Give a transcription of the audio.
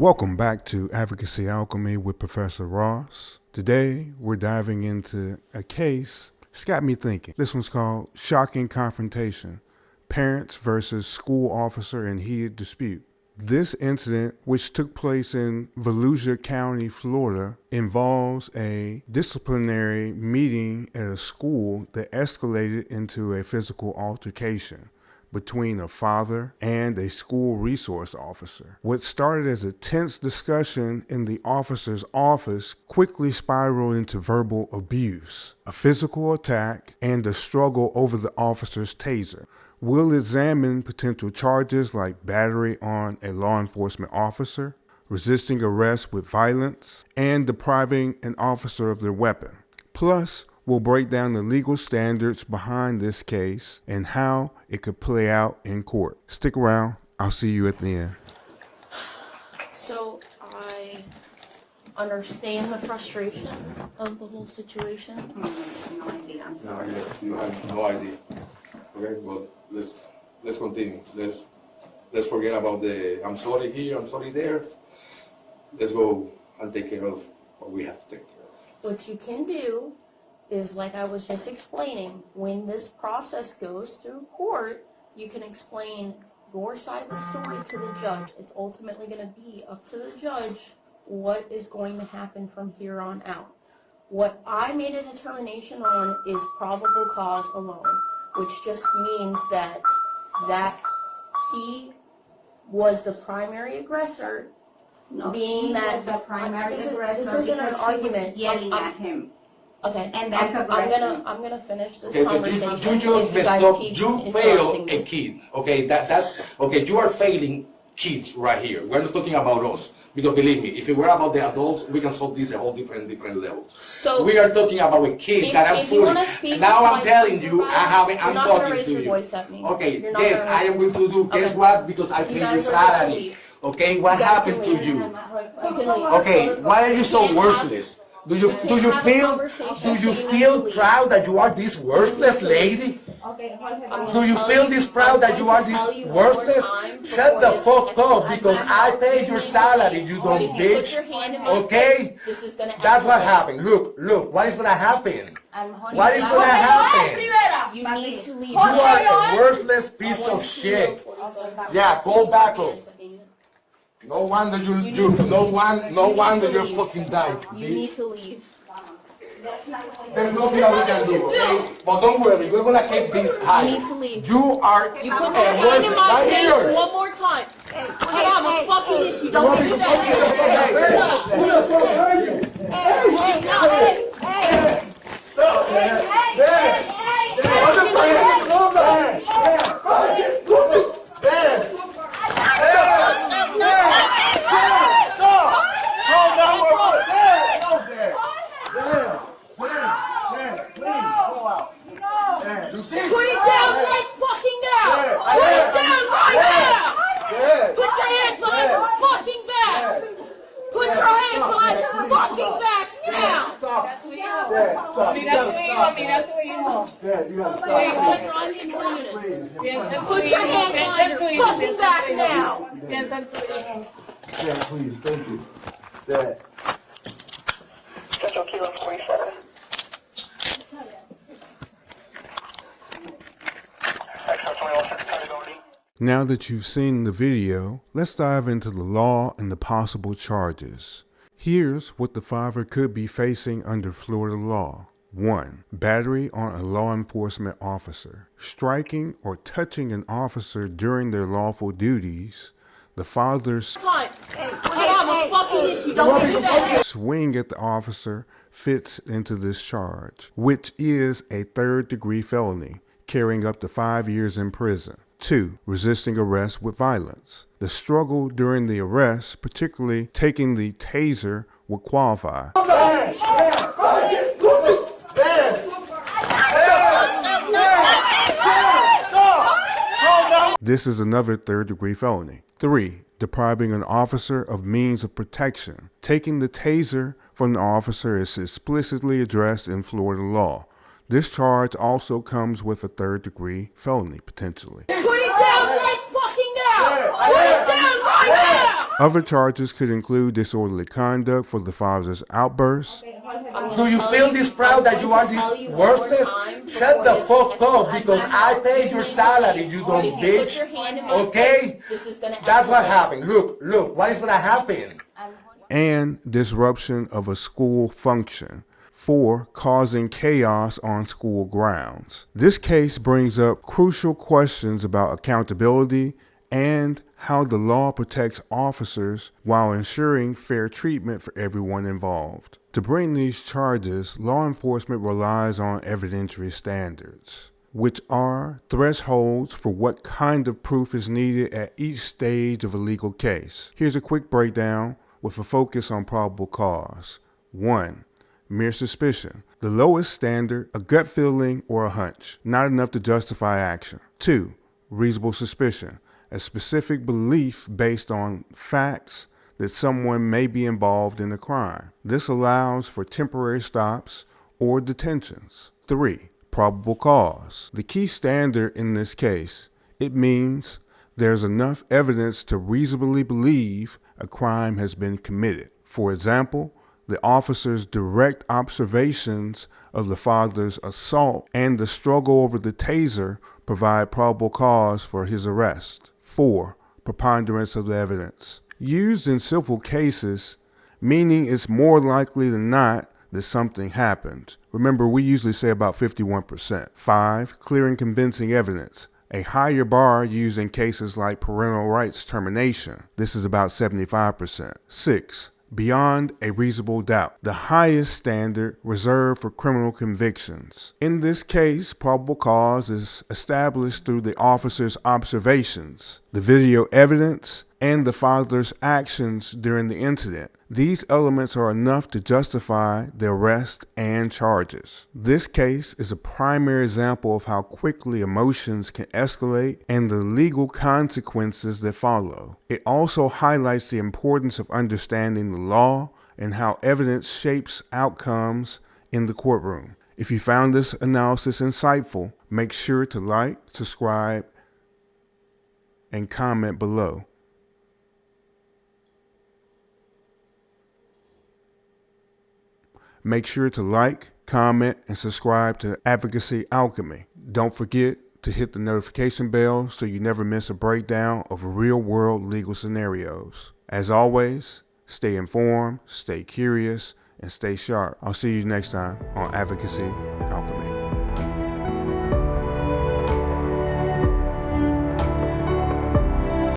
Welcome back to Advocacy Alchemy with Professor Ross. Today, we're diving into a case. It's got me thinking. This one's called Shocking Confrontation, Parents versus School Officer in Heated Dispute. This incident, which took place in Volusia County, Florida, involves a disciplinary meeting at a school that escalated into a physical altercation between a father and a school resource officer. What started as a tense discussion in the officer's office quickly spiraled into verbal abuse, a physical attack, and a struggle over the officer's taser. We'll examine potential charges like battery on a law enforcement officer, resisting arrest with violence, and depriving an officer of their weapon. Plus, we'll break down the legal standards behind this case and how it could play out in court. Stick around. I'll see you at the end. So I understand the frustration of the whole situation. No idea, I'm sorry. You have no idea. Okay, well, let's continue. Let's forget about the I'm sorry here, I'm sorry there. Let's go and take care of what we have to take care of. What you can do is, like I was just explaining, when this process goes through court, you can explain your side of the story to the judge. It's ultimately going to be up to the judge what is going to happen from here on out. What I made a determination on is probable cause alone, which just means that he was the primary aggressor, No, being she that was the primary aggressor this isn't an because she argument. was yelling at him. Okay, And that's aggression. I'm gonna finish this Okay, so conversation. you just if messed guys up. keep You interrupting failed me. a kid. Okay, that's okay. You are failing kids right here. We're not talking about us because believe me, if it were about the adults, we can solve this at all different levels. So we are talking about a kid that I'm if you wanna fooling. speak Now to I'm my telling you, supervisor, I'm you're not gonna talking raise to your you. voice at me. Okay, You're not yes, gonna I am going to do. Guess Okay. what? Because I You paid your guys are going to salary. leave. Okay, what You guys happened can to leave. you? You can leave. Okay, why are you so can't have- worthless? Do you can't have a conversation, do you so you feel need to proud that you are this worthless lady? Okay, Do you feel this proud that you are this worthless? Shut the fuck up because I paid your salary, you dumb If you put bitch. your hand in my Okay? face, this is gonna That's what escalate. happened. Look, what is gonna happen? What is gonna gonna happen? You need to leave. You are a worthless piece of shit. Yeah, go back up. No wonder You need to leave. no wonder to you're leave. fucking dying. You need to leave. There's nothing that we can do, okay? But don't worry, we're gonna keep this high. You need to leave. You are You put your hand in my face one more time. I have a fucking issue. Don't do that. Who the fuck are you? Put it down right fucking now. Put it down right now. Put your hands behind your fucking back. Put your hands behind your fucking back now. Mira tu hijo. Wait, put your hands in 1 minute. Put your hands behind your fucking back now. Piensa en tu hijo. Yeah, please, thank you. Dad. Central Kilo 47. Now that you've seen the video, let's dive into the law and the possible charges. Here's what the father could be facing under Florida law. 1. Battery on a law enforcement officer. Striking or touching an officer during their lawful duties. The father's I have a fucking issue. Don't do that. swing at the officer fits into this charge, which is a third-degree felony, carrying up to 5 years in prison. 2. Resisting arrest with violence. The struggle during the arrest, particularly taking the taser, would qualify. This is another third-degree felony. 3. Depriving an officer of means of protection. Taking the taser from the officer is explicitly addressed in Florida law. This charge also comes with a third-degree felony, potentially. Put it down right fucking now. Other charges could include disorderly conduct for the father's outbursts. Do you feel this proud that you are this worthless? Shut the fuck up because I paid your salary, you dumb bitch. Okay? That's what happened. Look, what is gonna happen? And disruption of a school function. 4. Causing chaos on school grounds. This case brings up crucial questions about accountability and how the law protects officers while ensuring fair treatment for everyone involved. To bring these charges, law enforcement relies on evidentiary standards, which are thresholds for what kind of proof is needed at each stage of a legal case. Here's a quick breakdown with a focus on probable cause. 1. Mere suspicion. The lowest standard, a gut feeling or a hunch, not enough to justify action. 2. Reasonable suspicion. A specific belief based on facts that someone may be involved in a crime. This allows for temporary stops or detentions. 3. Probable cause. The key standard in this case, it means there's enough evidence to reasonably believe a crime has been committed. For example, the officer's direct observations of the father's assault and the struggle over the taser provide probable cause for his arrest. 4. Preponderance of the evidence. Used in civil cases, meaning it's more likely than not that something happened. Remember, we usually say about 51%. 5. Clear and convincing evidence. A higher bar used in cases like parental rights termination. This is about 75%. 6. Beyond a reasonable doubt, the highest standard reserved for criminal convictions. In this case, probable cause is established through the officer's observations, the video evidence, and the father's actions during the incident. These elements are enough to justify the arrest and charges. This case is a primary example of how quickly emotions can escalate and the legal consequences that follow. It also highlights the importance of understanding the law and how evidence shapes outcomes in the courtroom. If you found this analysis insightful, make sure to like, subscribe, and comment below. Make sure to like, comment, and subscribe to Advocacy Alchemy. Don't forget to hit the notification bell so you never miss a breakdown of real-world legal scenarios. As always, stay informed, stay curious, and stay sharp. I'll see you next time on Advocacy